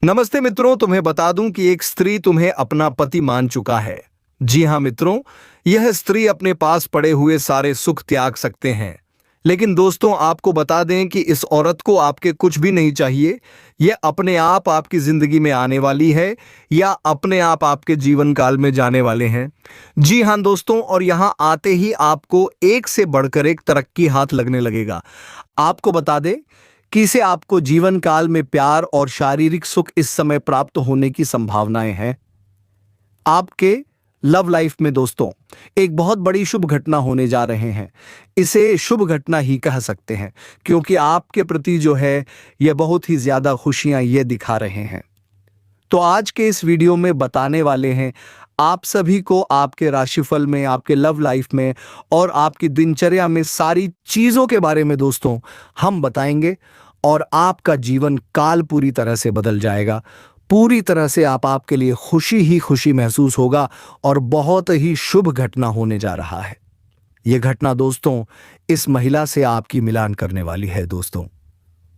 नमस्ते मित्रों, तुम्हें बता दूं कि एक स्त्री तुम्हें अपना पति मान चुका है। जी हां मित्रों, यह स्त्री अपने पास पड़े हुए सारे सुख त्याग सकते हैं। लेकिन दोस्तों, आपको बता दें कि इस औरत को आपके कुछ भी नहीं चाहिए। यह अपने आप आपकी जिंदगी में आने वाली है या अपने आप आपके जीवन काल में जाने वाले हैं। जी हां दोस्तों, और यहां आते ही आपको एक से बढ़कर एक तरक्की हाथ लगने लगेगा। आपको बता दें कि इसे आपको जीवन काल में प्यार और शारीरिक सुख इस समय प्राप्त होने की संभावनाएं हैं। आपके लव लाइफ में दोस्तों एक बहुत बड़ी शुभ घटना होने जा रहे हैं। इसे शुभ घटना ही कह सकते हैं, क्योंकि आपके प्रति जो है यह बहुत ही ज्यादा खुशियां ये दिखा रहे हैं। तो आज के इस वीडियो में बताने वाले हैं आप सभी को आपके राशिफल में, आपके लव लाइफ में और आपकी दिनचर्या में सारी चीजों के बारे में दोस्तों हम बताएंगे, और आपका जीवन काल पूरी तरह से बदल जाएगा। पूरी तरह से आपके लिए खुशी ही खुशी महसूस होगा और बहुत ही शुभ घटना होने जा रहा है। यह घटना दोस्तों इस महिला से आपकी मिलान करने वाली है। दोस्तों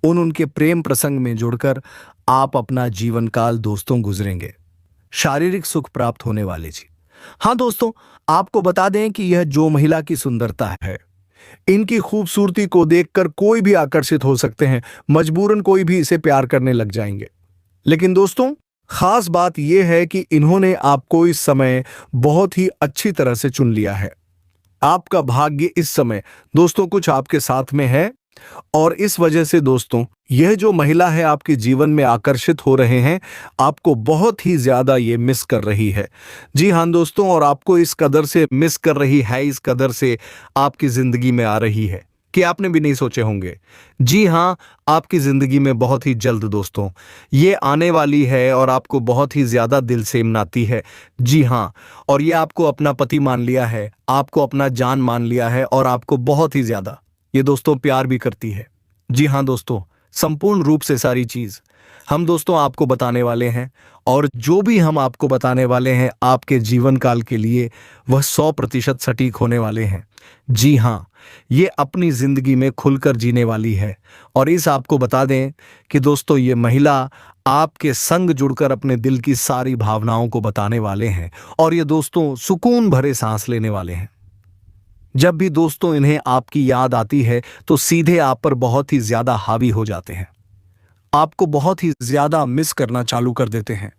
उनके प्रेम प्रसंग में जुड़कर आप अपना जीवन काल दोस्तों गुजरेंगे। शारीरिक सुख प्राप्त होने वाले जी। हाँ दोस्तों, आपको बता दें कि यह जो महिला की सुंदरता है, इनकी खूबसूरती को देखकर कोई भी आकर्षित हो सकते हैं। मजबूरन कोई भी इसे प्यार करने लग जाएंगे। लेकिन दोस्तों खास बात यह है कि इन्होंने आपको इस समय बहुत ही अच्छी तरह से चुन लिया है। आपका भाग्य इस समय दोस्तों कुछ आपके साथ में है, और इस वजह से दोस्तों यह जो महिला है आपके जीवन में आकर्षित हो रहे हैं, आपको बहुत ही ज्यादा ये मिस कर रही है। जी हाँ दोस्तों, और आपको इस कदर से मिस कर रही है, इस कदर से आपकी जिंदगी में आ रही है कि आपने भी नहीं सोचे होंगे। जी हाँ, आपकी जिंदगी में बहुत ही जल्द दोस्तों ये आने वाली है और आपको बहुत ही ज्यादा दिल से मनाती है। जी हाँ, और ये आपको अपना पति मान लिया है, आपको अपना जान मान लिया है, और आपको बहुत ही ज्यादा ये दोस्तों प्यार भी करती है। जी हाँ दोस्तों, संपूर्ण रूप से सारी चीज हम दोस्तों आपको बताने वाले हैं, और जो भी हम आपको बताने वाले हैं आपके जीवन काल के लिए वह 100% सटीक होने वाले हैं। जी हाँ, ये अपनी जिंदगी में खुलकर जीने वाली है। और इस आपको बता दें कि दोस्तों ये महिला आपके संग जुड़कर अपने दिल की सारी भावनाओं को बताने वाले हैं, और ये दोस्तों सुकून भरे सांस लेने वाले हैं। जब भी दोस्तों इन्हें आपकी याद आती है तो सीधे आप पर बहुत ही ज्यादा हावी हो जाते हैं, आपको बहुत ही ज्यादा मिस करना चालू कर देते हैं।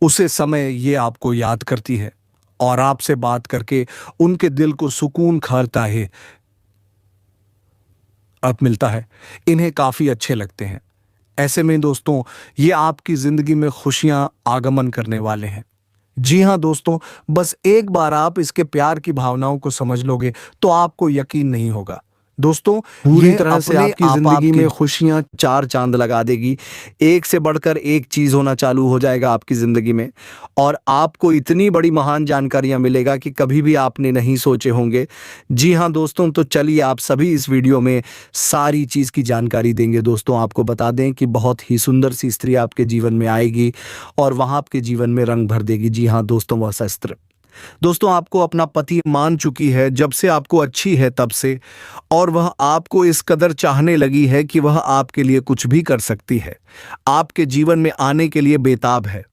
उसे समय ये आपको याद करती है और आपसे बात करके उनके दिल को सुकून खलता है, अब मिलता है। इन्हें काफी अच्छे लगते हैं। ऐसे में दोस्तों ये आपकी जिंदगी में खुशियां आगमन करने वाले हैं। जी हाँ दोस्तों, बस एक बार आप इसके प्यार की भावनाओं को समझ लोगे तो आपको यकीन नहीं होगा। दोस्तों पूरी तरह से आपकी जिंदगी में खुशियां चार चांद लगा देगी। एक से बढ़कर एक चीज होना चालू हो जाएगा आपकी जिंदगी में, और आपको इतनी बड़ी महान जानकारियां मिलेगा कि कभी भी आपने नहीं सोचे होंगे। जी हाँ दोस्तों, तो चलिए आप सभी इस वीडियो में सारी चीज की जानकारी देंगे। दोस्तों आपको बता दें कि बहुत ही सुंदर सी स्त्री आपके जीवन में आएगी और वहां आपके जीवन में रंग भर देगी। जी हाँ दोस्तों, वह शस्त्र दोस्तों आपको अपना पति मान चुकी है जब से आपको अच्छी है तब से, और वह आपको इस कदर चाहने लगी है कि वह आपके लिए कुछ भी कर सकती है। आपके जीवन में आने के लिए बेताब है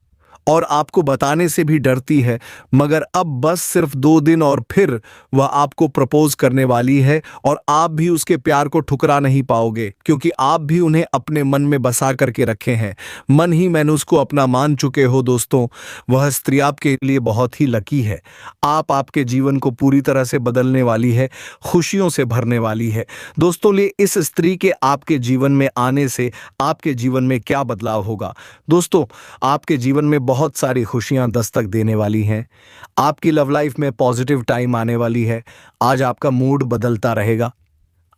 और आपको बताने से भी डरती है, मगर अब बस सिर्फ 2 दिन और फिर वह आपको प्रपोज करने वाली है, और आप भी उसके प्यार को ठुकरा नहीं पाओगे, क्योंकि आप भी उन्हें अपने मन में बसा करके रखे हैं। मन ही मैंने उसको अपना मान चुके हो। दोस्तों वह स्त्री आपके लिए बहुत ही लकी है। आपके जीवन को पूरी तरह से बदलने वाली है, खुशियों से भरने वाली है। दोस्तों लिए इस स्त्री के आपके जीवन में आने से आपके जीवन में क्या बदलाव होगा? दोस्तों आपके जीवन में बहुत सारी खुशियां दस्तक देने वाली हैं। आपकी लव लाइफ में पॉजिटिव टाइम आने वाली है। आज आपका मूड बदलता रहेगा।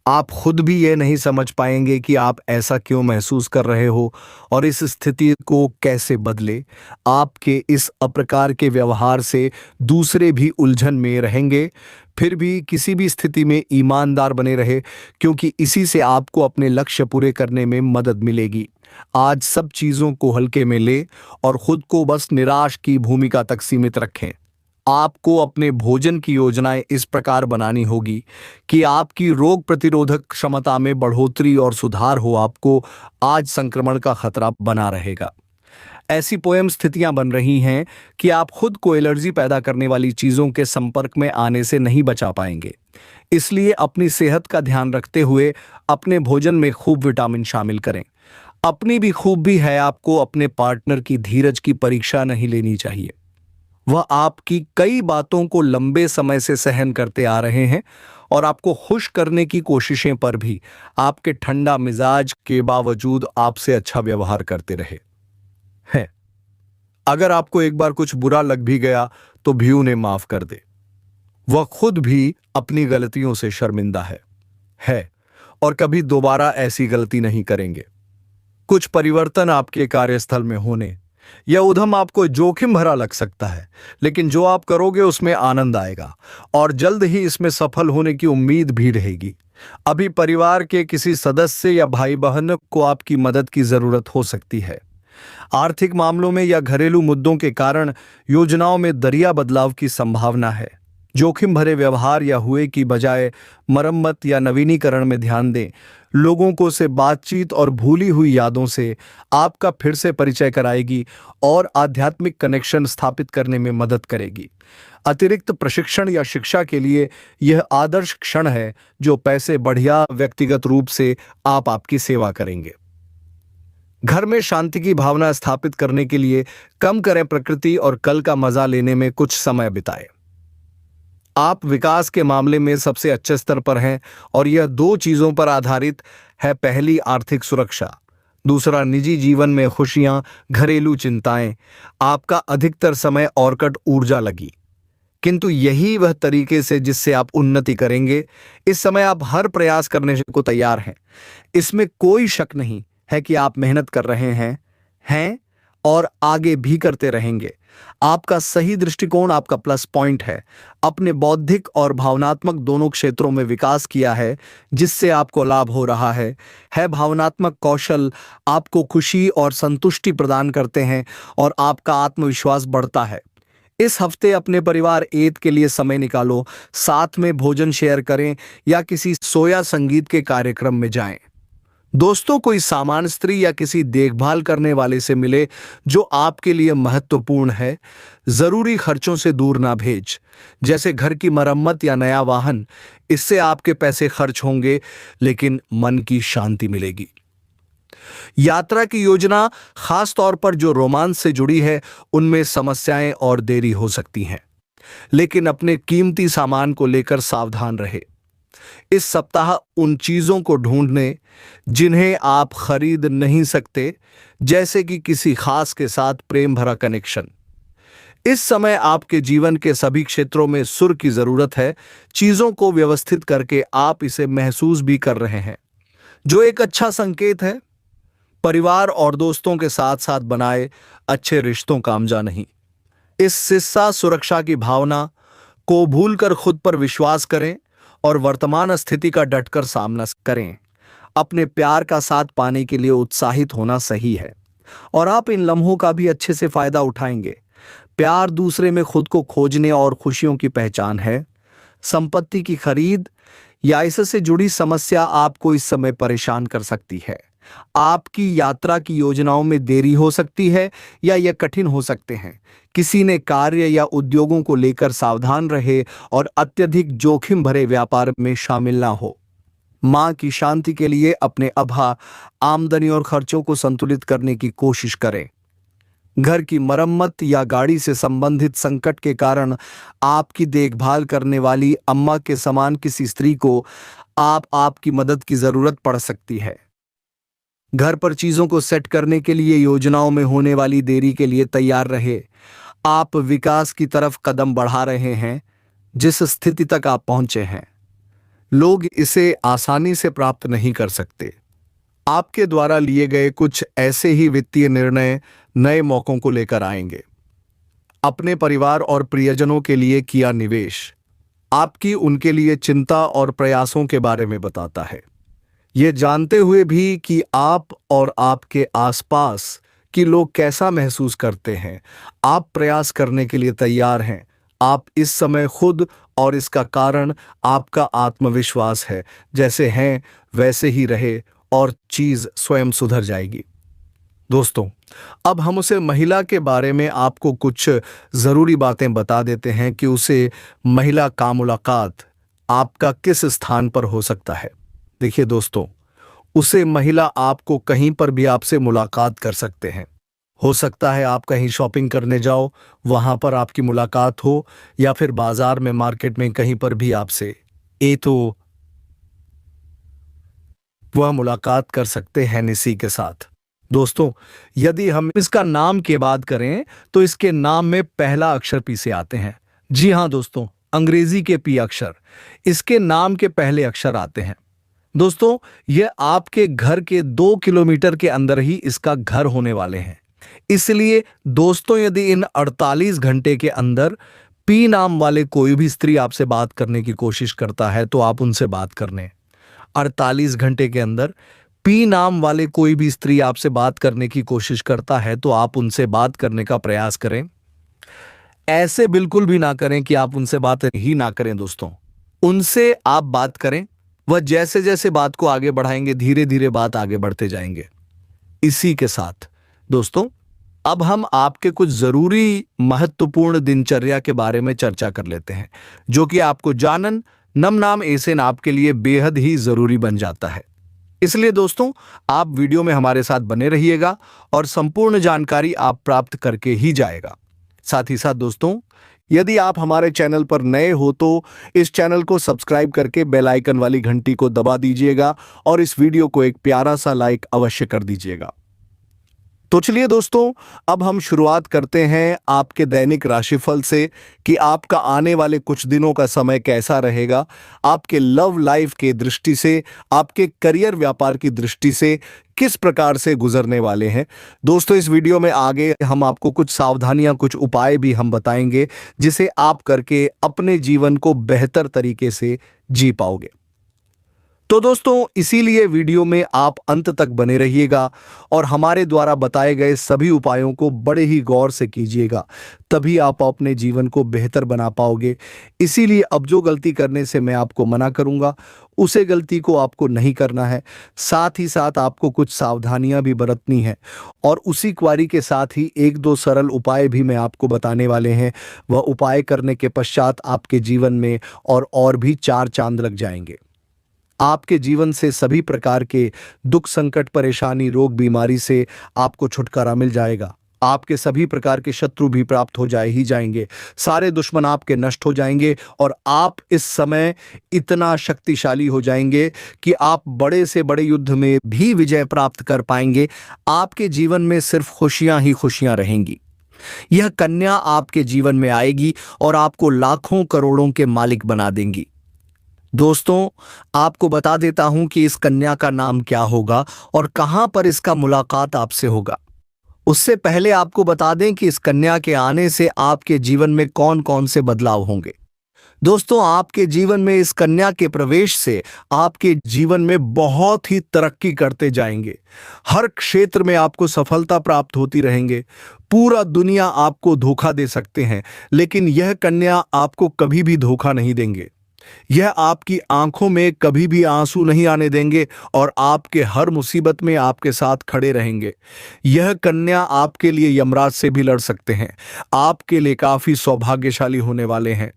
आप खुद भी ये नहीं समझ पाएंगे कि आप ऐसा क्यों महसूस कर रहे हो और इस स्थिति को कैसे बदले। आपके इस अप्रकार के व्यवहार से दूसरे भी उलझन में रहेंगे। फिर भी किसी भी स्थिति में ईमानदार बने रहे, क्योंकि इसी से आपको अपने लक्ष्य पूरे करने में मदद मिलेगी। आज सब चीजों को हल्के में ले और खुद को बस निराश की भूमिका तक सीमित रखें। आपको अपने भोजन की योजनाएं इस प्रकार बनानी होगी कि आपकी रोग प्रतिरोधक क्षमता में बढ़ोतरी और सुधार हो। आपको आज संक्रमण का खतरा बना रहेगा। ऐसी पोयम स्थितियां बन रही हैं कि आप खुद को एलर्जी पैदा करने वाली चीजों के संपर्क में आने से नहीं बचा पाएंगे। इसलिए अपनी सेहत का ध्यान रखते हुए अपने भोजन में खूब विटामिन शामिल करें। अपनी भी खूबी है, आपको अपने पार्टनर की धीरज की परीक्षा नहीं लेनी चाहिए। वह आपकी कई बातों को लंबे समय से सहन करते आ रहे हैं और आपको खुश करने की कोशिशें पर भी आपके ठंडा मिजाज के बावजूद आपसे अच्छा व्यवहार करते रहे हैं। अगर आपको एक बार कुछ बुरा लग भी गया तो भी उन्हें माफ कर दे। वह खुद भी अपनी गलतियों से शर्मिंदा है और कभी दोबारा ऐसी गलती नहीं करेंगे। कुछ परिवर्तन आपके कार्यस्थल में होने, यह उद्यम आपको जोखिम भरा लग सकता है, लेकिन जो आप करोगे उसमें आनंद आएगा और जल्द ही इसमें सफल होने की उम्मीद भी रहेगी। अभी परिवार के किसी सदस्य या भाई बहन को आपकी मदद की जरूरत हो सकती है। आर्थिक मामलों में या घरेलू मुद्दों के कारण योजनाओं में दरिया बदलाव की संभावना है। जोखिम भरे व्यवहार या हुए की बजाय मरम्मत या नवीनीकरण में ध्यान दें। लोगों को से बातचीत और भूली हुई यादों से आपका फिर से परिचय कराएगी और आध्यात्मिक कनेक्शन स्थापित करने में मदद करेगी। अतिरिक्त प्रशिक्षण या शिक्षा के लिए यह आदर्श क्षण है जो पैसे बढ़िया व्यक्तिगत रूप से आप आपकी सेवा करेंगे। घर में शांति की भावना स्थापित करने के लिए कम करें प्रकृति और कल का मजा लेने में कुछ समय बिताएं। आप विकास के मामले में सबसे अच्छे स्तर पर हैं और यह दो चीजों पर आधारित है। पहली, आर्थिक सुरक्षा। दूसरा, निजी जीवन में खुशियां, घरेलू चिंताएं। आपका अधिकतर समय औरकट ऊर्जा लगी, किंतु यही वह तरीके से जिससे आप उन्नति करेंगे। इस समय आप हर प्रयास करने को तैयार हैं। इसमें कोई शक नहीं है कि आप मेहनत कर रहे हैं और आगे भी करते रहेंगे। आपका सही दृष्टिकोण आपका प्लस पॉइंट है। अपने बौद्धिक और भावनात्मक दोनों क्षेत्रों में विकास किया है जिससे आपको लाभ हो रहा है। भावनात्मक कौशल आपको खुशी और संतुष्टि प्रदान करते हैं और आपका आत्मविश्वास बढ़ता है। इस हफ्ते अपने परिवार ईद के लिए समय निकालो, साथ में भोजन शेयर करें या किसी सोया संगीत के कार्यक्रम में जाएं। दोस्तों, कोई सामान स्त्री या किसी देखभाल करने वाले से मिले जो आपके लिए महत्वपूर्ण है। जरूरी खर्चों से दूर ना भेज, जैसे घर की मरम्मत या नया वाहन। इससे आपके पैसे खर्च होंगे लेकिन मन की शांति मिलेगी। यात्रा की योजना, खास तौर पर जो रोमांस से जुड़ी है, उनमें समस्याएं और देरी हो सकती हैं, लेकिन अपने कीमती सामान को लेकर सावधान रहे। इस सप्ताह उन चीजों को ढूंढने जिन्हें आप खरीद नहीं सकते, जैसे कि किसी खास के साथ प्रेम भरा कनेक्शन। इस समय आपके जीवन के सभी क्षेत्रों में सुर की जरूरत है। चीजों को व्यवस्थित करके आप इसे महसूस भी कर रहे हैं, जो एक अच्छा संकेत है। परिवार और दोस्तों के साथ साथ बनाए अच्छे रिश्तों का आमजा नहीं। इस हिस्सा सुरक्षा की भावना को भूलकर खुद पर विश्वास करें और वर्तमान स्थिति का डटकर सामना करें। अपने प्यार का साथ पाने के लिए उत्साहित होना सही है और आप इन लम्हों का भी अच्छे से फायदा उठाएंगे। प्यार दूसरे में खुद को खोजने और खुशियों की पहचान है। संपत्ति की खरीद या इससे जुड़ी समस्या आपको इस समय परेशान कर सकती है। आपकी यात्रा की योजनाओं में देरी हो सकती है या यह कठिन हो सकते हैं। किसी ने कार्य या उद्योगों को लेकर सावधान रहे और अत्यधिक जोखिम भरे व्यापार में शामिल ना हो। मां की शांति के लिए अपने आमदनी और खर्चों को संतुलित करने की कोशिश करें। घर की मरम्मत या गाड़ी से संबंधित संकट के कारण आपकी देखभाल करने वाली अम्मा के समान किसी स्त्री को आपकी मदद की जरूरत पड़ सकती है। घर पर चीजों को सेट करने के लिए योजनाओं में होने वाली देरी के लिए तैयार रहे। आप विकास की तरफ कदम बढ़ा रहे हैं। जिस स्थिति तक आप पहुंचे हैं, लोग इसे आसानी से प्राप्त नहीं कर सकते। आपके द्वारा लिए गए कुछ ऐसे ही वित्तीय निर्णय नए मौकों को लेकर आएंगे। अपने परिवार और प्रियजनों के लिए किया निवेश आपकी उनके लिए चिंता और प्रयासों के बारे में बताता है। ये जानते हुए भी कि आप और आपके आसपास कि लोग कैसा महसूस करते हैं, आप प्रयास करने के लिए तैयार हैं। आप इस समय खुद और इसका कारण आपका आत्मविश्वास है। जैसे हैं वैसे ही रहे और चीज स्वयं सुधर जाएगी। दोस्तों, अब हम उसे महिला के बारे में आपको कुछ ज़रूरी बातें बता देते हैं कि उसे महिला का मुलाकात आपका किस स्थान पर हो सकता है। देखिए दोस्तों, उसे महिला आपको कहीं पर भी आपसे मुलाकात कर सकते हैं। हो सकता है आप कहीं शॉपिंग करने जाओ, वहां पर आपकी मुलाकात हो, या फिर बाजार में, मार्केट में, कहीं पर भी आपसे तो वह मुलाकात कर सकते हैं इसी के साथ। दोस्तों, यदि हम इसका नाम की बात करें तो इसके नाम में पहला अक्षर पी से आते हैं। जी हाँ दोस्तों, अंग्रेजी के पी अक्षर इसके नाम के पहले अक्षर आते हैं। दोस्तों, यह आपके घर के 2 किलोमीटर के अंदर ही इसका घर होने वाले हैं। इसलिए दोस्तों, यदि इन 48 घंटे के अंदर पी नाम वाले कोई भी स्त्री आपसे बात करने की कोशिश करता है तो आप उनसे बात करने। 48 घंटे के अंदर पी नाम वाले कोई भी स्त्री आपसे बात करने की कोशिश करता है तो आप उनसे बात करने का प्रयास करें। ऐसे बिल्कुल भी ना करें कि आप उनसे बात ही ना करें। दोस्तों, उनसे आप बात करें। वह जैसे जैसे बात को आगे बढ़ाएंगे, धीरे धीरे बात आगे बढ़ते जाएंगे। इसी के साथ दोस्तों, अब हम आपके कुछ जरूरी महत्वपूर्ण दिनचर्या के बारे में चर्चा कर लेते हैं, जो कि आपको जानन नम नाम एसेन आपके लिए बेहद ही जरूरी बन जाता है। इसलिए दोस्तों, आप वीडियो में हमारे साथ बने रहिएगा और संपूर्ण जानकारी आप प्राप्त करके ही जाएगा। साथ ही साथ दोस्तों, यदि आप हमारे चैनल पर नए हो तो इस चैनल को सब्सक्राइब करके बेल आइकन वाली घंटी को दबा दीजिएगा और इस वीडियो को एक प्यारा सा लाइक अवश्य कर दीजिएगा। तो चलिए दोस्तों, अब हम शुरुआत करते हैं आपके दैनिक राशिफल से कि आपका आने वाले कुछ दिनों का समय कैसा रहेगा, आपके लव लाइफ के दृष्टि से, आपके करियर व्यापार की दृष्टि से किस प्रकार से गुजरने वाले हैं। दोस्तों, इस वीडियो में आगे हम आपको कुछ सावधानियां, कुछ उपाय भी हम बताएंगे जिसे आप करके अपने जीवन को बेहतर तरीके से जी पाओगे। तो दोस्तों, इसीलिए वीडियो में आप अंत तक बने रहिएगा और हमारे द्वारा बताए गए सभी उपायों को बड़े ही गौर से कीजिएगा, तभी आप अपने जीवन को बेहतर बना पाओगे। इसीलिए अब जो गलती करने से मैं आपको मना करूंगा, उसे गलती को आपको नहीं करना है। साथ ही साथ आपको कुछ सावधानियां भी बरतनी है और उसी क्वारी के साथ ही 1-2 सरल उपाय भी मैं आपको बताने वाले हैं। वह उपाय करने के पश्चात आपके जीवन में और भी 4 चांद लग जाएंगे। आपके जीवन से सभी प्रकार के दुख, संकट, परेशानी, रोग, बीमारी से आपको छुटकारा मिल जाएगा। आपके सभी प्रकार के शत्रु भी प्राप्त हो जाएंगे। सारे दुश्मन आपके नष्ट हो जाएंगे और आप इस समय इतना शक्तिशाली हो जाएंगे कि आप बड़े से बड़े युद्ध में भी विजय प्राप्त कर पाएंगे। आपके जीवन में सिर्फ खुशियां ही खुशियां रहेंगी। यह कन्या आपके जीवन में आएगी और आपको लाखों करोड़ों के मालिक बना देंगी। दोस्तों, आपको बता देता हूं कि इस कन्या का नाम क्या होगा और कहां पर इसका मुलाकात आपसे होगा। उससे पहले आपको बता दें कि इस कन्या के आने से आपके जीवन में कौन कौन से बदलाव होंगे। दोस्तों, आपके जीवन में इस कन्या के प्रवेश से आपके जीवन में बहुत ही तरक्की करते जाएंगे। हर क्षेत्र में आपको सफलता प्राप्त होती रहेंगे। पूरा दुनिया आपको धोखा दे सकते हैं, लेकिन यह कन्या आपको कभी भी धोखा नहीं देंगे। यह आपकी आंखों में कभी भी आंसू नहीं आने देंगे और आपके हर मुसीबत में आपके साथ खड़े रहेंगे। यह कन्या आपके लिए यमराज से भी लड़ सकते हैं। आपके लिए काफी सौभाग्यशाली होने वाले हैं।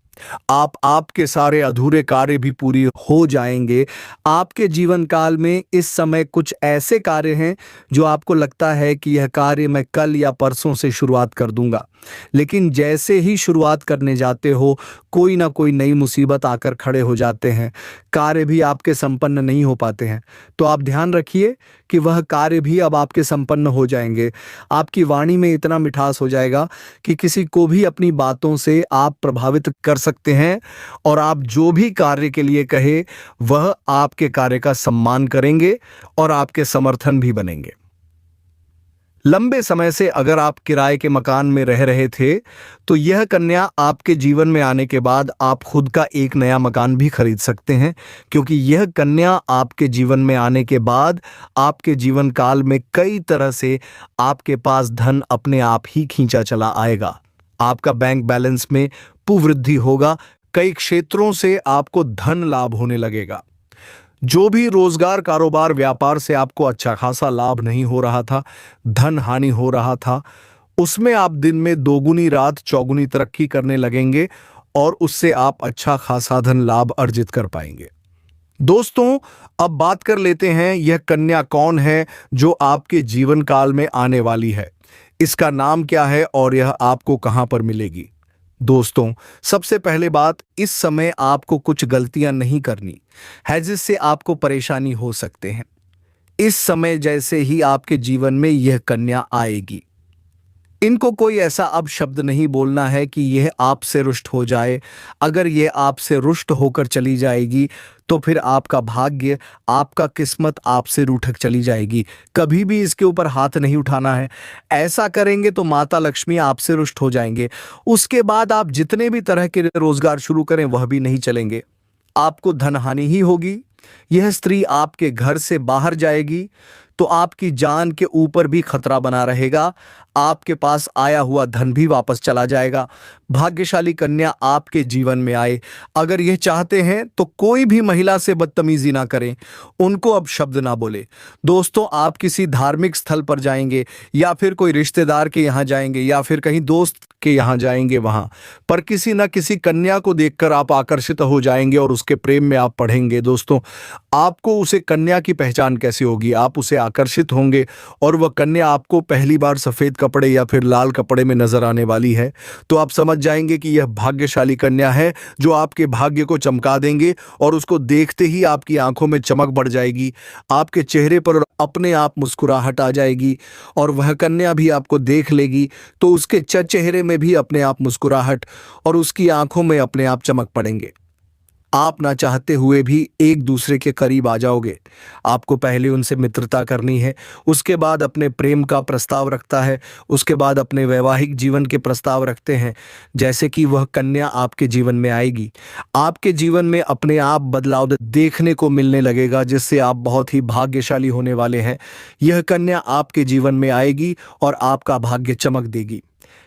आपके सारे अधूरे कार्य भी पूरी हो जाएंगे। आपके जीवन काल में इस समय कुछ ऐसे कार्य हैं जो आपको लगता है कि यह कार्य मैं कल या परसों से शुरुआत कर दूंगा, लेकिन जैसे ही शुरुआत करने जाते हो कोई ना कोई नई मुसीबत आकर खड़े हो जाते हैं। कार्य भी आपके संपन्न नहीं हो पाते हैं। तो आप ध्यान रखिए कि वह कार्य भी अब आपके संपन्न हो जाएंगे। आपकी वाणी में इतना मिठास हो जाएगा कि किसी को भी अपनी बातों से आप प्रभावित कर सकते हैं और आप जो भी कार्य के लिए कहे वह आपके कार्य का सम्मान करेंगे और आपके समर्थन भी बनेंगे। लंबे समय से अगर आप किराए के मकान में रह रहे थे तो यह कन्या आपके जीवन में आने के बाद आप खुद का एक नया मकान भी खरीद सकते हैं, क्योंकि यह कन्या आपके जीवन में आने के बाद आपके जीवन काल में कई तरह से आपके पास धन अपने आप ही खींचा चला आएगा। आपका बैंक बैलेंस में पुवृद्धि होगा। कई क्षेत्रों से आपको धन लाभ होने लगेगा। जो भी रोजगार, कारोबार, व्यापार से आपको अच्छा खासा लाभ नहीं हो रहा था, धन हानि हो रहा था, उसमें आप दिन में दोगुनी रात चौगुनी तरक्की करने लगेंगे और उससे आप अच्छा खासा धन लाभ अर्जित कर पाएंगे। दोस्तों, अब बात कर लेते हैं यह कन्या कौन है जो आपके जीवन काल में आने वाली है, इसका नाम क्या है और यह आपको कहां पर मिलेगी। दोस्तों, सबसे पहले बात, इस समय आपको कुछ गलतियां नहीं करनी है जिससे आपको परेशानी हो सकते हैं। इस समय जैसे ही आपके जीवन में यह कन्या आएगी, इनको कोई ऐसा अब शब्द नहीं बोलना है कि यह आपसे रुष्ट हो जाए। अगर यह आपसे रुष्ट होकर चली जाएगी तो फिर आपका भाग्य, आपका किस्मत आपसे रूठक चली जाएगी। कभी भी इसके ऊपर हाथ नहीं उठाना है। ऐसा करेंगे तो माता लक्ष्मी आपसे रुष्ट हो जाएंगे। उसके बाद आप जितने भी तरह के रोजगार शुरू करें वह भी नहीं चलेंगे, आपको धन हानि ही होगी। यह स्त्री आपके घर से बाहर जाएगी तो आपकी जान के ऊपर भी खतरा बना रहेगा। आपके पास आया हुआ धन भी वापस चला जाएगा। भाग्यशाली कन्या आपके जीवन में आए, अगर यह चाहते हैं तो कोई भी महिला से बदतमीजी ना करें, उनको अब शब्द ना बोले। दोस्तों, आप किसी धार्मिक स्थल पर जाएंगे या फिर कोई रिश्तेदार के यहाँ जाएंगे या फिर कहीं दोस्त के यहाँ जाएंगे, वहां पर किसी न किसी कन्या को देखकर आप आकर्षित हो जाएंगे और उसके प्रेम में आप पड़ेंगे। दोस्तों, आपको उसे कन्या की पहचान कैसे होगी? आप उसे आकर्षित होंगे और वह कन्या आपको पहली बार सफेद कपड़े या फिर लाल कपड़े में नजर आने वाली है तो आप समझ जाएंगे कि यह भाग्यशाली कन्या है जो आपके भाग्य को चमका देंगे और उसको देखते ही आपकी आंखों में चमक बढ़ जाएगी, आपके चेहरे पर अपने आप मुस्कुराहट आ जाएगी और वह कन्या भी आपको देख लेगी तो उसके चेहरे में भी अपने आप मुस्कुराहट और उसकी आंखों में अपने आप चमक पड़ेंगे। आप ना चाहते हुए भी एक दूसरे के करीब आ जाओगे। आपको पहले उनसे मित्रता करनी है, उसके बाद अपने प्रेम का प्रस्ताव रखता है, उसके बाद अपने वैवाहिक जीवन के प्रस्ताव रखते हैं। जैसे कि वह कन्या आपके जीवन में आएगी, आपके जीवन में अपने आप बदलाव देखने को मिलने लगेगा जिससे आप बहुत ही भाग्यशाली होने वाले हैं। यह कन्या आपके जीवन में आएगी और आपका भाग्य चमक देगी।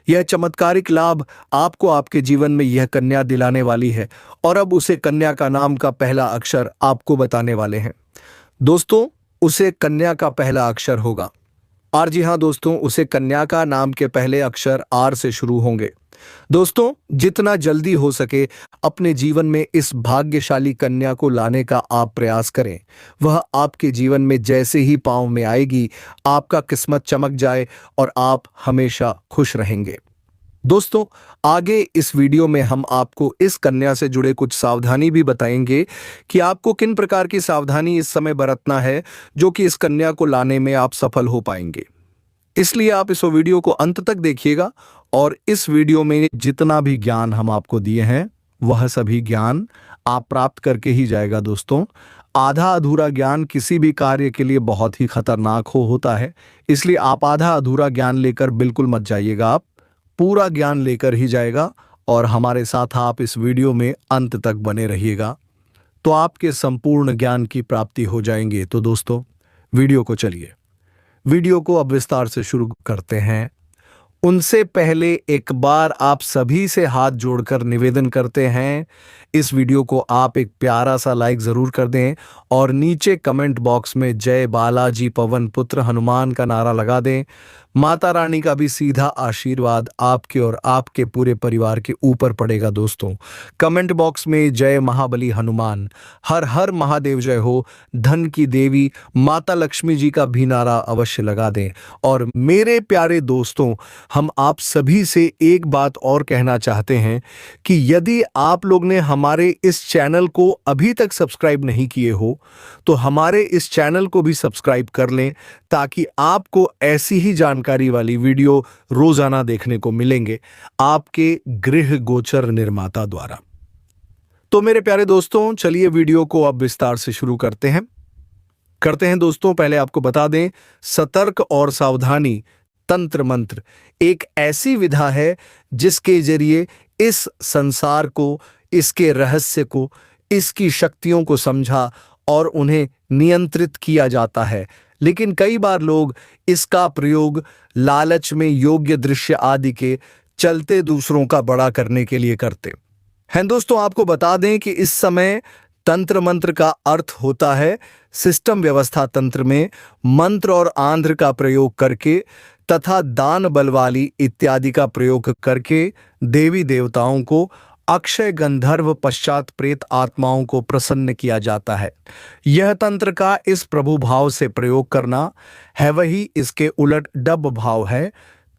यह चमत्कारिक लाभ आपको आपके जीवन में यह कन्या दिलाने वाली है और अब उसे कन्या का नाम का पहला अक्षर आपको बताने वाले हैं। दोस्तों, उसे कन्या का पहला अक्षर होगा और जी हाँ दोस्तों, उसे कन्या का नाम के पहले अक्षर आर से शुरू होंगे। दोस्तों, जितना जल्दी हो सके अपने जीवन में इस भाग्यशाली कन्या को लाने का आप प्रयास करें। वह आपके जीवन में जैसे ही पांव में आएगी, आपका किस्मत चमक जाए और आप हमेशा खुश रहेंगे। दोस्तों, आगे इस वीडियो में हम आपको इस कन्या से जुड़े कुछ सावधानी भी बताएंगे कि आपको किन प्रकार की सावधानी इस समय बरतना है जो कि इस कन्या को लाने में आप सफल हो पाएंगे। इसलिए आप इस वीडियो को अंत तक देखिएगा और इस वीडियो में जितना भी ज्ञान हम आपको दिए हैं वह सभी ज्ञान आप प्राप्त करके ही जाएगा। दोस्तों, आधा अधूरा ज्ञान किसी भी कार्य के लिए बहुत ही खतरनाक होता है, इसलिए आप आधा अधूरा ज्ञान लेकर बिल्कुल मत जाइएगा, आप पूरा ज्ञान लेकर ही जाएगा और हमारे साथ आप इस वीडियो में अंत तक बने रहिएगा तो आपके संपूर्ण ज्ञान की प्राप्ति हो जाएंगे। तो दोस्तों, वीडियो को अब विस्तार से शुरू करते हैं। उनसे पहले एक बार आप सभी से हाथ जोड़कर निवेदन करते हैं, इस वीडियो को आप एक प्यारा सा लाइक जरूर कर दें और नीचे कमेंट बॉक्स में जय बालाजी पवन पुत्र हनुमान का नारा लगा दें। माता रानी का भी सीधा आशीर्वाद आपके और आपके पूरे परिवार के ऊपर पड़ेगा। दोस्तों, कमेंट बॉक्स में जय महाबली हनुमान, हर हर महादेव जय हो, धन की देवी माता लक्ष्मी जी का भी नारा अवश्य लगा दें। और मेरे प्यारे दोस्तों, हम आप सभी से एक बात और कहना चाहते हैं कि यदि आप लोग ने हमारे इस चैनल को अभी तक सब्सक्राइब नहीं किए हो तो हमारे इस चैनल को भी सब्सक्राइब कर लें ताकि आपको ऐसी ही जानकारी वाली वीडियो रोजाना देखने को मिलेंगे आपके गृह गोचर निर्माता द्वारा। तो मेरे प्यारे दोस्तों, चलिए वीडियो को अब विस्तार से शुरू करते हैं। दोस्तों, पहले आपको बता दें, सतर्क और सावधानी तंत्र मंत्र एक ऐसी विधा है जिसके जरिए इस संसार को, इसके रहस्य को, इसकी शक्तियों को समझा और उन्हें नियंत्रित किया जाता है। लेकिन कई बार लोग इसका प्रयोग लालच में, योग्य दृश्य आदि के चलते दूसरों का बड़ा करने के लिए करते हैं। दोस्तों, आपको बता दें कि इस समय तंत्र मंत्र का अर्थ होता है सिस्टम व्यवस्था तंत्र में मंत्र और आंध्र का प्रयोग करके तथा दान बल वाली इत्यादि का प्रयोग करके देवी देवताओं को अक्षय गंधर्व पश्चात प्रेत आत्माओं को प्रसन्न किया जाता है। यह तंत्र का इस प्रभु भाव से प्रयोग करना है, वही इसके उलट डब भाव है।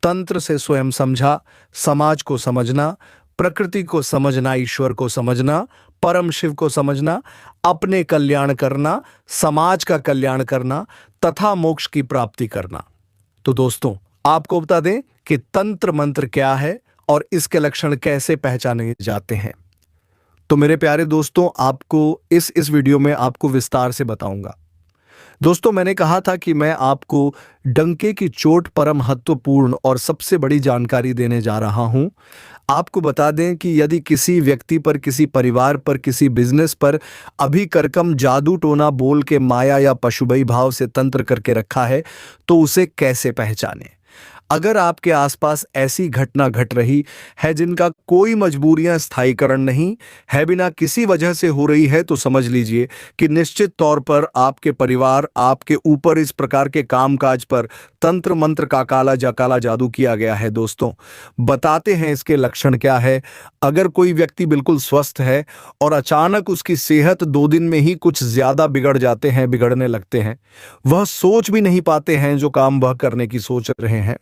तंत्र से स्वयं समझा, समाज को समझना, प्रकृति को समझना, ईश्वर को समझना, परम शिव को समझना, अपने कल्याण करना, समाज का कल्याण करना तथा मोक्ष की प्राप्ति करना। तो दोस्तों, आपको बता दें कि तंत्र मंत्र क्या है और इसके लक्षण कैसे पहचाने जाते हैं। तो मेरे प्यारे दोस्तों, आपको इस वीडियो में आपको विस्तार से बताऊंगा। दोस्तों, मैंने कहा था कि मैं आपको डंके की चोट पर महत्वपूर्ण और सबसे बड़ी जानकारी देने जा रहा हूं। आपको बता दें कि यदि किसी व्यक्ति पर, किसी परिवार पर, किसी बिजनेस पर अभी करकम जादू टोना बोल के माया या पशुबई भाव से तंत्र करके रखा है तो उसे कैसे पहचानें। अगर आपके आसपास ऐसी घटना घट रही है जिनका कोई मजबूरियां स्थायीकरण नहीं है, बिना किसी वजह से हो रही है, तो समझ लीजिए कि निश्चित तौर पर आपके परिवार, आपके ऊपर इस प्रकार के कामकाज पर तंत्र मंत्र का काला जादू किया गया है। दोस्तों, बताते हैं इसके लक्षण क्या है। अगर कोई व्यक्ति बिल्कुल स्वस्थ है और अचानक उसकी सेहत 2 दिन में ही कुछ ज्यादा बिगड़ने लगते हैं, वह सोच भी नहीं पाते हैं जो काम वह करने की सोच रहे हैं,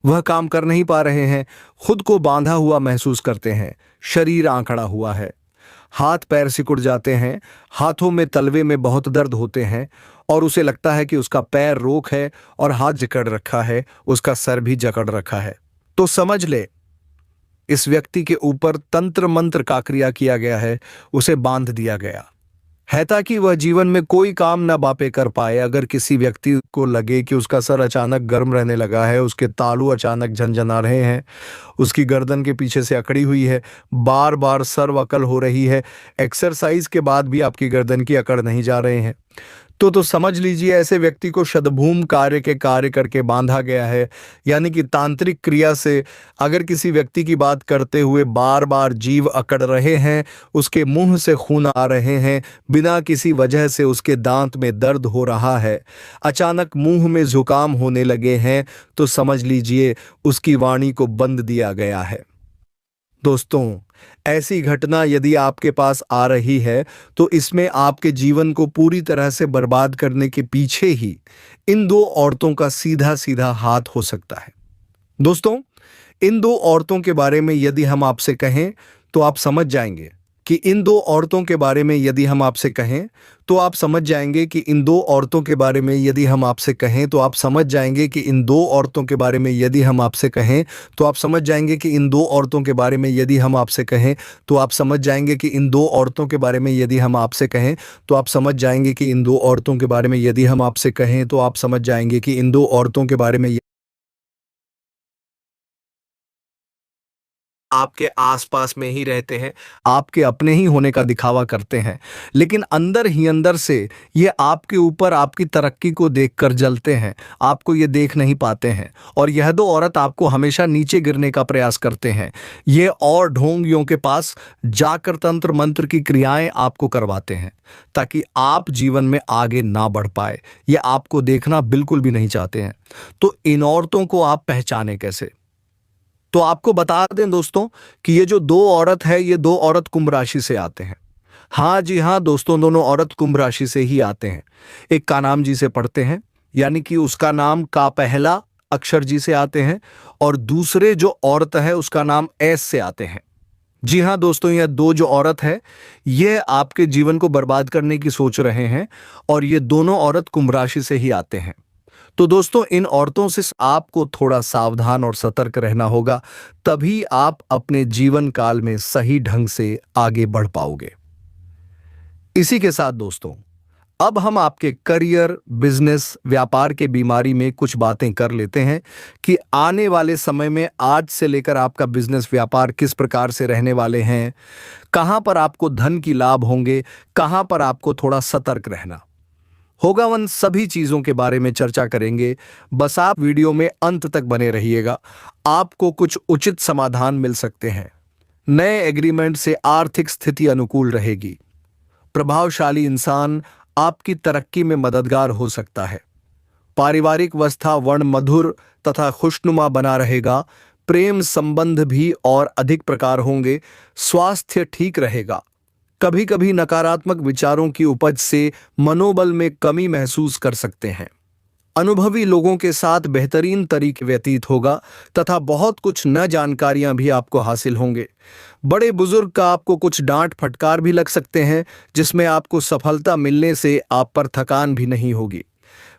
वह काम कर नहीं पा रहे हैं, खुद को बांधा हुआ महसूस करते हैं, शरीर आंकड़ा हुआ है, हाथ पैर सिकुड़ जाते हैं, हाथों में तलवे में बहुत दर्द होते हैं और उसे लगता है कि उसका पैर रोक है और हाथ जकड़ रखा है, उसका सर भी जकड़ रखा है, तो समझ ले इस व्यक्ति के ऊपर तंत्र मंत्र का क्रिया किया गया है, उसे बांध दिया गया है ताकि वह जीवन में कोई काम न बापे कर पाए। अगर किसी व्यक्ति को लगे कि उसका सर अचानक गर्म रहने लगा है, उसके तालू अचानक झनझना रहे हैं, उसकी गर्दन के पीछे से अकड़ी हुई है, बार बार सर्व अकल हो रही है, एक्सरसाइज के बाद भी आपकी गर्दन की अकड़ नहीं जा रहे हैं, तो समझ लीजिए ऐसे व्यक्ति को शतभूम कार्य करके बांधा गया है। यानी कि तांत्रिक क्रिया से अगर किसी व्यक्ति की बात करते हुए बार बार जीव अकड़ रहे हैं, उसके मुंह से खून आ रहे हैं, बिना किसी वजह से उसके दांत में दर्द हो रहा है, अचानक मुंह में जुकाम होने लगे हैं, तो समझ लीजिए उसकी वाणी को बंद दिया गया है। दोस्तों, ऐसी घटना यदि आपके पास आ रही है तो इसमें आपके जीवन को पूरी तरह से बर्बाद करने के पीछे ही इन 2 औरतों का सीधा सीधा हाथ हो सकता है। दोस्तों, इन 2 औरतों के बारे में यदि हम आपसे कहें तो आप समझ जाएंगे कि इन 2 औरतों के बारे में यदि हम आपसे कहें तो आप समझ जाएंगे कि इन 2 औरतों के बारे में यदि हम आपसे कहें तो आप समझ जाएंगे कि इन 2 औरतों के बारे में यदि हम आपसे कहें तो आप समझ जाएंगे कि इन 2 औरतों के बारे में यदि हम आपसे कहें तो आप समझ जाएंगे कि इन 2 औरतों के बारे में यदि हम आपसे कहें तो आप समझ जाएंगे कि इन 2 औरतों के बारे में यदि हम आपसे कहें तो आप समझ जाएंगे कि इन 2 औरतों के बारे में आपके आसपास में ही रहते हैं, आपके अपने ही होने का दिखावा करते हैं, लेकिन अंदर ही अंदर से ये आपके ऊपर आपकी तरक्की को देखकर जलते हैं, आपको ये देख नहीं पाते हैं। और यह 2 औरत आपको हमेशा नीचे गिरने का प्रयास करते हैं। ये और ढोंगियों के पास जाकर तंत्र मंत्र की क्रियाएं आपको करवाते हैं ताकि आप जीवन में आगे ना बढ़ पाए। ये आपको देखना बिल्कुल भी नहीं चाहते हैं। तो इन औरतों को आप पहचाने कैसे? तो आपको बता दें दोस्तों कि ये जो 2 औरत है, ये 2 औरत कुंभ राशि से आते हैं। हाँ जी हाँ दोस्तों, दोनों औरत कुंभ राशि से ही आते हैं। एक का नाम जी से पढ़ते हैं, यानी कि उसका नाम का पहला अक्षर जी से आते हैं, और दूसरे जो औरत है उसका नाम एस से आते हैं। जी हाँ दोस्तों, यह 2 जो औरत है ये आपके जीवन को बर्बाद करने की सोच रहे हैं, और ये दोनों औरत कुंभ राशि से ही आते हैं। तो दोस्तों, इन औरतों से आपको थोड़ा सावधान और सतर्क रहना होगा, तभी आप अपने जीवन काल में सही ढंग से आगे बढ़ पाओगे। इसी के साथ दोस्तों, अब हम आपके करियर, बिजनेस, व्यापार के बीमारी में कुछ बातें कर लेते हैं कि आने वाले समय में आज से लेकर आपका बिजनेस, व्यापार किस प्रकार से रहने वाले हैं, कहां पर आपको धन की लाभ होंगे, कहां पर आपको थोड़ा सतर्क रहना होगा। उन सभी चीजों के बारे में चर्चा करेंगे। बस आप वीडियो में अंत तक बने रहिएगा, आपको कुछ उचित समाधान मिल सकते हैं। नए एग्रीमेंट से आर्थिक स्थिति अनुकूल रहेगी, प्रभावशाली इंसान आपकी तरक्की में मददगार हो सकता है। पारिवारिक अवस्था वर्ण मधुर तथा खुशनुमा बना रहेगा। प्रेम संबंध भी और अधिक प्रकार होंगे। स्वास्थ्य ठीक रहेगा। कभी कभी नकारात्मक विचारों की उपज से मनोबल में कमी महसूस कर सकते हैं। अनुभवी लोगों के साथ बेहतरीन तरीके व्यतीत होगा तथा बहुत कुछ नई जानकारियां भी आपको हासिल होंगे। बड़े बुजुर्ग का आपको कुछ डांट फटकार भी लग सकते हैं, जिसमें आपको सफलता मिलने से आप पर थकान भी नहीं होगी।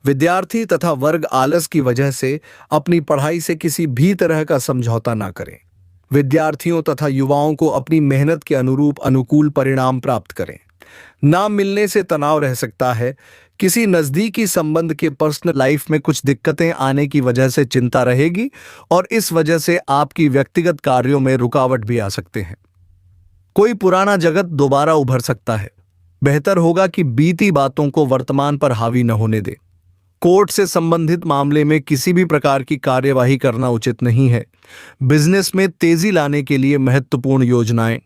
विद्यार्थी तथा वर्ग आलस की वजह से अपनी पढ़ाई से किसी भी तरह का समझौता ना करें। विद्यार्थियों तथा युवाओं को अपनी मेहनत के अनुरूप अनुकूल परिणाम प्राप्त करें। नाम मिलने से तनाव रह सकता है। किसी नजदीकी संबंध के पर्सनल लाइफ में कुछ दिक्कतें आने की वजह से चिंता रहेगी और इस वजह से आपकी व्यक्तिगत कार्यों में रुकावट भी आ सकते हैं। कोई पुराना जगत दोबारा उभर सकता है। बेहतर होगा कि बीती बातों को वर्तमान पर हावी न होने दें। कोर्ट से संबंधित मामले में किसी भी प्रकार की कार्यवाही करना उचित नहीं है। बिजनेस में तेजी लाने के लिए महत्वपूर्ण योजनाएं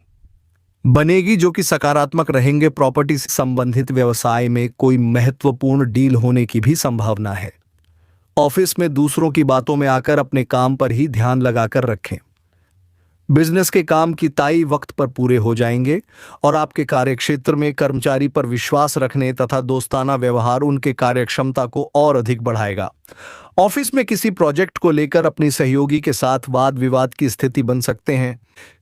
बनेगी जो कि सकारात्मक रहेंगे। प्रॉपर्टी से संबंधित व्यवसाय में कोई महत्वपूर्ण डील होने की भी संभावना है। ऑफिस में दूसरों की बातों में आकर अपने काम पर ही ध्यान लगाकर रखें। बिजनेस के काम की ताई वक्त पर पूरे हो जाएंगे और आपके कार्यक्षेत्र में कर्मचारी पर विश्वास रखने तथा दोस्ताना व्यवहार उनके कार्यक्षमता को और अधिक बढ़ाएगा। ऑफिस में किसी प्रोजेक्ट को लेकर अपनी सहयोगी के साथ वाद विवाद की स्थिति बन सकते हैं।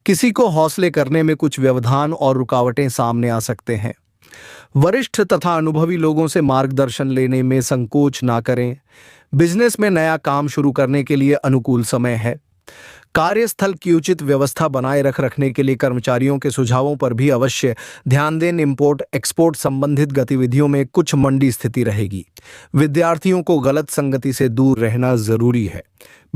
किसी को हौसले करने में कुछ व्यवधान और रुकावटें सामने आ सकते हैं। वरिष्ठ तथा अनुभवी लोगों से मार्गदर्शन लेने में संकोच ना करें। बिजनेस में नया काम शुरू करने के लिए अनुकूल समय है। कार्यस्थल की उचित व्यवस्था बनाए रखने के लिए कर्मचारियों के सुझावों पर भी अवश्य ध्यान दें। इंपोर्ट एक्सपोर्ट संबंधित गतिविधियों में कुछ मंदी स्थिति रहेगी। विद्यार्थियों को गलत संगति से दूर रहना जरूरी है।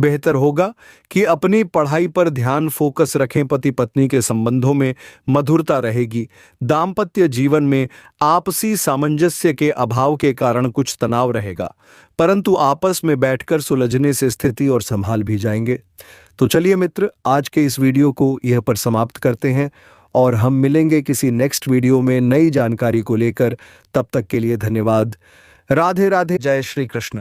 बेहतर होगा कि अपनी पढ़ाई पर ध्यान फोकस रखें। पति पत्नी के संबंधों में मधुरता रहेगी। दाम्पत्य जीवन में आपसी सामंजस्य के अभाव के कारण कुछ तनाव रहेगा, परंतु आपस में बैठकर सुलझने से स्थिति और संभाल भी जाएंगे। तो चलिए मित्र, आज के इस वीडियो को यह पर समाप्त करते हैं और हम मिलेंगे किसी नेक्स्ट वीडियो में नई जानकारी को लेकर। तब तक के लिए धन्यवाद। राधे राधे। जय श्री कृष्ण।